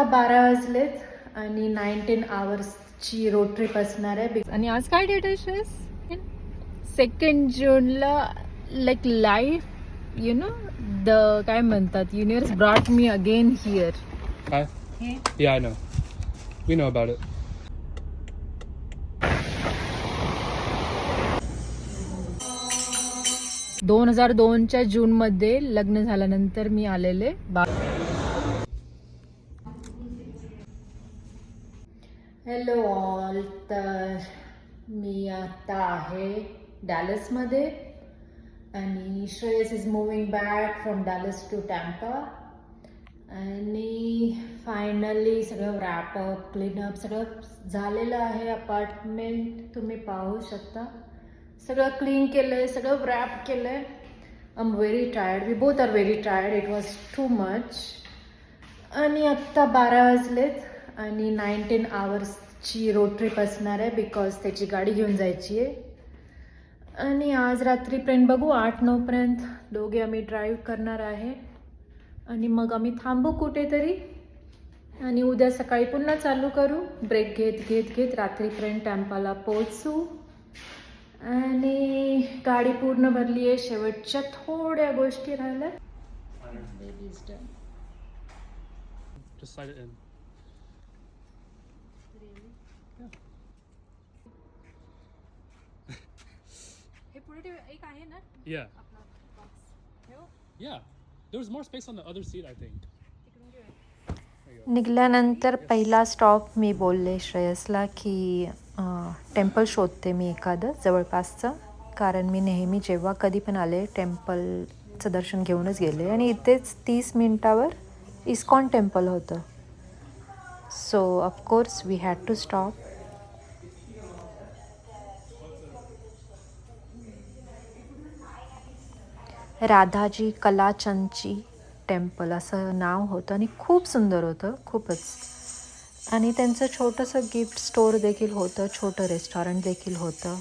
12 वाजलेत आणि 19 आवर्सची road trip असणार आहे. आणि आज काय डेट आहे? 2 जूनला like life you know the काय म्हणतात, universe brought me again here. Hi. Yeah, I know. We know about it. दोन 2002च्या जूनमध्ये लग्न झाल्यानंतर मी आलेले. Hello all. तर मी आता आहे डॅलसमध्ये आणि Shreyas is moving back from Dallas to Tampa. आणि फायनली सगळं रॅपअप क्लीनअप सगळं झालेलं आहे. अपार्टमेंट तुम्ही पाहू शकता. सगळं क्लीन केलं आहे, सगळं रॅप केलं आहे. I am very tired. We both are very tired. It was too much. आणि आत्ता 12 वाजलेत आणि 19 आवर्सची रोड ट्रिप असणार आहे बिकॉज त्याची गाडी घेऊन जायची आहे. आणि आज रात्रीपर्यंत बघू, 8-9पर्यंत दोघे आम्ही ड्राईव्ह करणार आहे. आणि मग आम्ही थांबू कुठेतरी आणि उद्या सकाळी पुन्हा चालू करू. ब्रेक घेत घेत घेत रात्रीपर्यंत टॅम्पाला पोहोचू. आणि गाडी पूर्ण भरली आहे. शेवटच्या थोड्या गोष्टी राहिल्या. Just slide it in. हे पुढे एक आहे ना Yeah. आपला box. Yeah. There was more space on the other seat, I think. निघाल्यानंतर पहिला स्टॉप मी बोलले श्रेयसला की टेम्पल शोधते मी एखादं जवळपासचं, कारण मी नेहमी जेव्हा कधी पण आले टेम्पलचं दर्शन घेऊनच गेले. आणि इथेच 30 मिनिटावर इस्कॉन टेम्पल होतं. So of course we had to stop. राधाजी कलाचंदची टेम्पल असं नाव होतं आणि खूप सुंदर होतं, खूपच. आणि त्यांचं छोटंसं गिफ्ट स्टोअर देखील होतं, छोटं रेस्टॉरंट देखील होतं.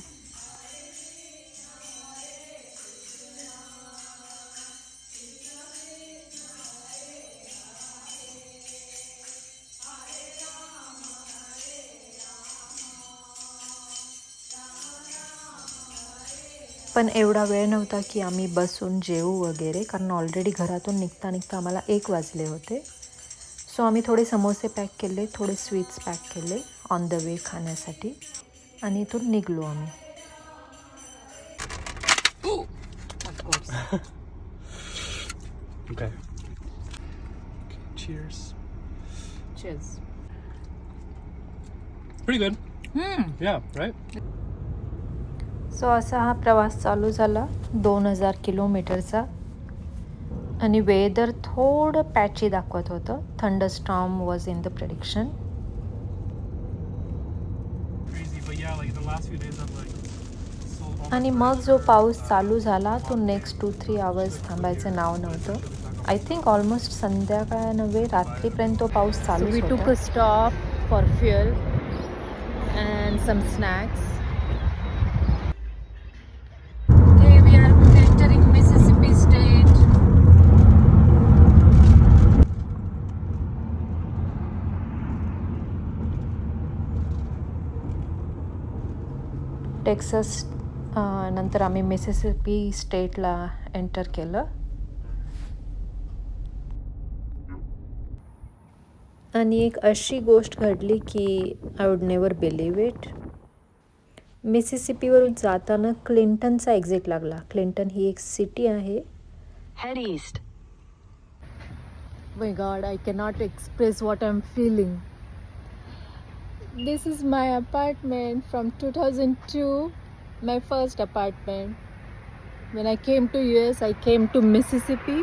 पण एवढा वेळ नव्हता की आम्ही बसून जेवू वगैरे, कारण ऑलरेडी घरातून निघता निघता आम्हाला 1 वाजले होते. सो आम्ही थोडे समोसे पॅक केले, थोडे स्वीट्स पॅक केले ऑन द वे खाण्यासाठी आणि इथून निघलो आम्ही. Okay. Cheers. Cheers. Pretty good. Yeah, right? So असा हा प्रवास चालू झाला 2000 किलोमीटरचा. आणि वेदर थोडं पॅची दाखवत होतं. Thunderstorm was in the prediction. Crazy, but yeah, like the last few days I've like sold all आणि मग जो पाऊस चालू झाला तो नेक्स्ट 2-3 आवर्स थांबायचं नाव नव्हतं. आय थिंक ऑलमोस्ट संध्याकाळ नव्हे रात्रीपर्यंत तो पाऊस चालूच We took होता. a stop for fuel and some snacks. Okay, we are entering Mississippi State. Texas नंतर आम्ही मिसिसिपी स्टेटला एंटर केलं. आणि एक अशी गोष्ट घडली की I would never believe it. मिसिसिपीवरून जाताना क्लिंटनचा एक्झिट लागला. क्लिंटन ही एक सिटी आहे. Head east. My God, I cannot express what I'm feeling. This is my apartment from 2002, my first apartment. When I came to US, I came to Mississippi.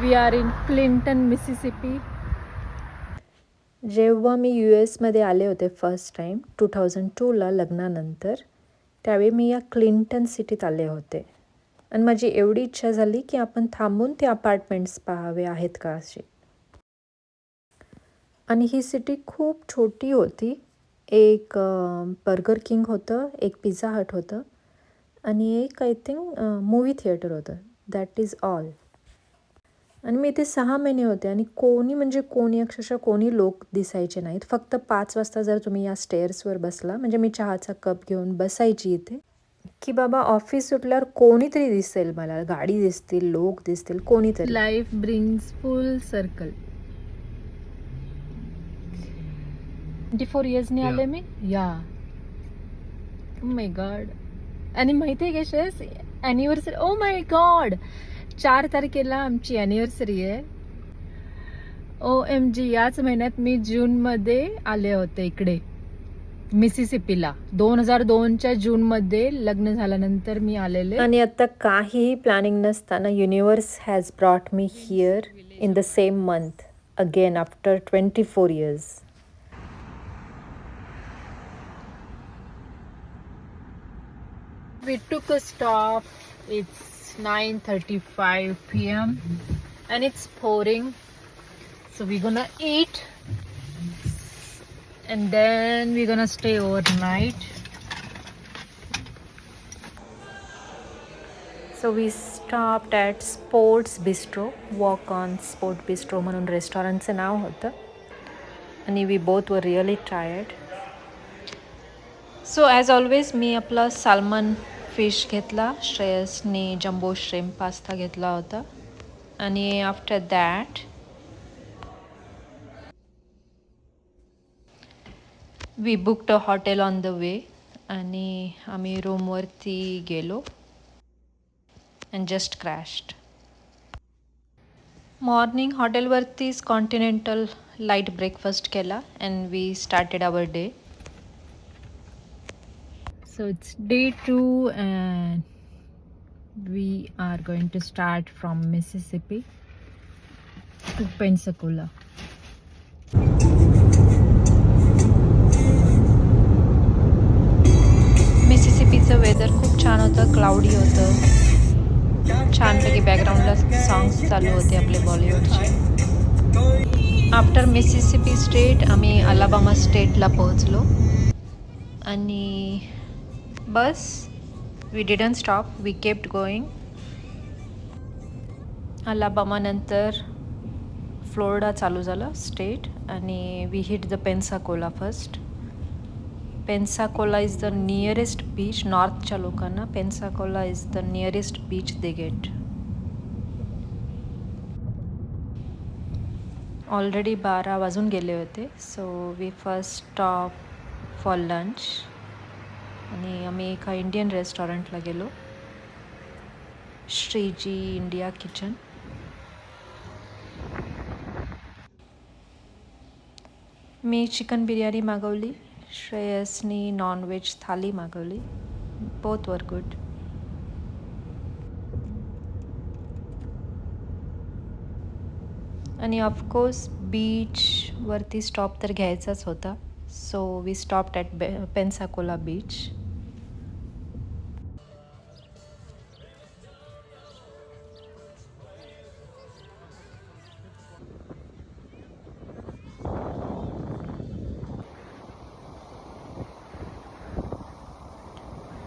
We are in Clinton, Mississippi. जेव्हा मी US मध्ये आले होते first time 2002ला लग्नानंतर, त्यावेळी मी या Clinton सिटीत आले होते. आणि माझी एवढी इच्छा झाली की आपण थांबून ते अपार्टमेंट्स पाहावे आहेत का असे. आणि ही सिटी खूप छोटी होती. एक बर्गर किंग होतं, एक पिझ्झा हट होतं आणि एक आय थिंक मूवी थिएटर होतं. That is all. आणि मी इथे 6 महिने होते आणि कोणी म्हणजे कोणी अक्षरशः कोणी लोक दिसायचे नाहीत. फक्त 5 वाजता जर तुम्ही या स्टेअर्सवर बसला, म्हणजे मी चहाचा कप घेऊन बसायची इथे, की बाबा ऑफिस सुटल्यावर कोणीतरी दिसेल मला, गाडी दिसतील, लोक दिसतील, कोणीतरी. लाईफ ब्रिंग्स फुल सर्कल. 24 इयर्सनी आले मी या. माय गॉड. आणि माहिती आहे का Shreyas, anniversary, oh my God, 4 तारखेला आमची ॲनिव्हर्सरी आहे. OMG, याच महिन्यात मी जूनमध्ये आले होते इकडे मिसिसिपीला. 2002च्या जूनमध्ये लग्न झाल्यानंतर मी आलेले. आणि आता काहीही प्लॅनिंग नसताना universe has brought me here in the same month again after 24 years. We took a stop. It's 9:35 p.m. and it's pouring. So we're gonna eat and then we're gonna stay overnight. So we stopped at sports bistro. Walk on sport bistro म्हणून रेस्टॉरंटचं नाव होतं. आणि we both were really tired. So as always मी आपला salmon fish घेतला. श्रेयसने jumbo shrimp pasta घेतला होता. आणि after that we booked a hotel on the way आणि आम्ही रूमवरती गेलो अँड जस्ट क्रॅश्ड. मॉर्निंग हॉटेलवरतीच कॉन्टिनेंटल लाईट ब्रेकफास्ट केला and we started our day. So it's day 2 and we are going to start from Mississippi to Pensacola. मिसिसिपीचं weather खूप छान होतं. क्लाउडी होतं. छानपैकी बॅकग्राऊंडला सॉंग्स चालू होते आपले बॉलिवूडचे. आफ्टर मिसिसिपी स्टेट आम्ही अलाबामा स्टेटला पोहोचलो. आणि बस we didn't stop, we kept going. Alabama नंतर फ्लोरिडा चालू झालं स्टेट आणि we hit the Pensacola first. Pensacola is the nearest beach. नॉर्थच्या लोकांना Pensacola is the nearest beach they get. Already 12 वाजून गेले होते. So we first stop for lunch आणि आम्ही एका इंडियन रेस्टॉरंटला गेलो, श्रीजी इंडिया किचन. मी चिकन बिर्याणी मागवली. श्रेयसनी नॉनव्हेज थाली मागवली. Both were good. आणि ऑफकोर्स बीचवरती स्टॉप तर घ्यायचाच होता. So we stopped at Pensacola beach.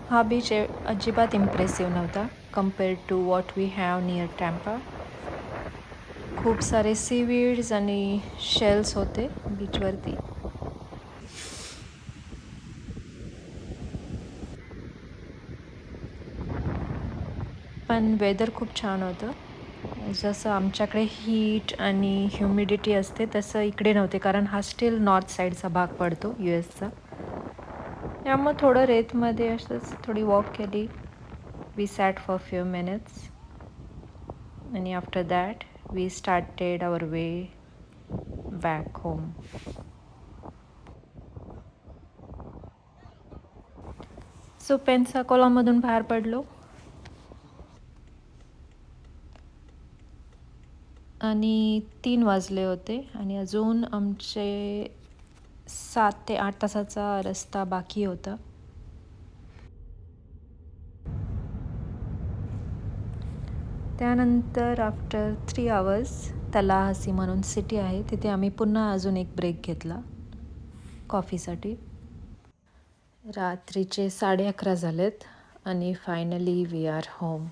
हा बीच अजिबात इम्प्रेसिव्ह नव्हता compared to what we have near Tampa. खूप सारे सीवीड्स आणि शेल्स होते बीचवरती. पण वेदर खूप छान होतं. जसं आमच्याकडे हीट आणि ह्युमिडिटी असते तसं इकडे नव्हते, कारण हा स्टील नॉर्थ साईडचा भाग पडतो US चा. त्यामुळे थोडं रेतमध्ये असंच थोडी वॉक केली. We sat for few minutes आणि after that we started our way back home. So पेन्साकोलामधून बाहेर पडलो आणि 3 वाजले होते आणि अजून आमचे 7 ते 8 तासाचा रस्ता बाकी होता. त्यानंतर आफ्टर 3 आवर्स तलाहसी म्हणून सिटी आहे, तिथे आम्ही पुन्हा अजून एक ब्रेक घेतला कॉफीसाठी. रात्रीचे 11:30 झालेत आणि फायनली वी आर होम.